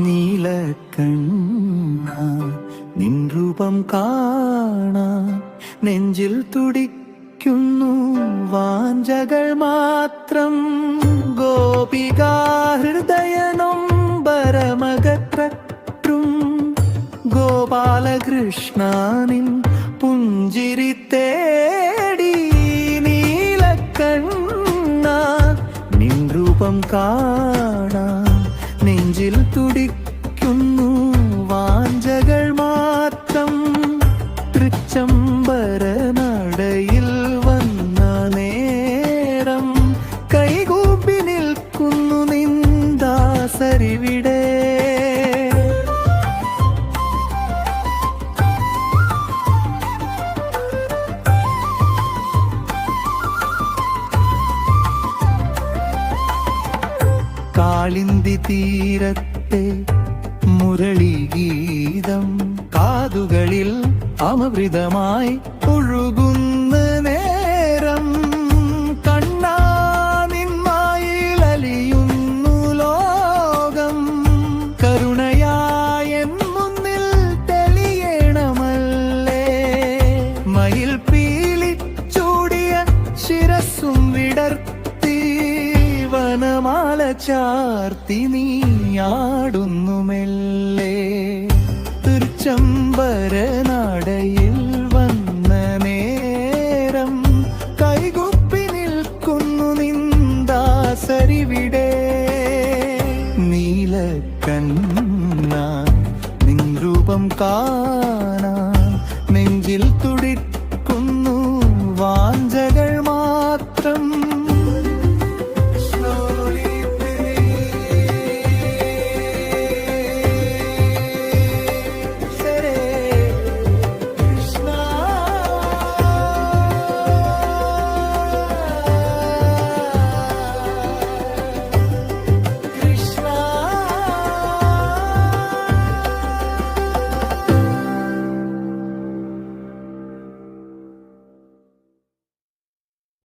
നീലക്കണ്ണ നിൻ രൂപം കാണാൻ നെഞ്ചിൽ തുടിക്കുന്നു വാഞ്ചകൾ മാത്രം. ഗോപികാഹൃദയനൊമ്പരമകற்றும் ഗോപാലകൃഷ്ണനിൻ പുഞ്ചിരി തേടി. നീലക്കണ്ണ നിൻ രൂപം കാണാൻ നെഞ്ചിൽ തുടിക്കുന്നു വാഞ്ചകൾ മാത്രം. തൃച്ചംബര നടയിൽ വന്ന നേരം കൈകൂപ്പി നിൽക്കുന്നു നിന്ദാസരിവിടെ. കാളിന്തി തീരത്തെ മുരളീഗീതം കാതുകളിൽ അമൃതമായി ഒഴുകുന്ന നേരം കണ്ണാ നിന്മായിലലിയുന്നു ലോകം. കരുണയായ മുന്നിൽ തെളിയണമല്ലേ. മയിൽ പീലി ചൂടിയ ശിരസ്സും വിടർത്തി വനമാല ചാർത്തി നീയാടുന്നു മെല്ലെ. തൃച്ചംബര നടയിൽ വന്ന നേരം കൈകുപ്പി നിൽക്കുന്നു നിന്ദാസരിവിടെ. നീലക്കണ്ണ നിൻ രൂപം കാണാൻ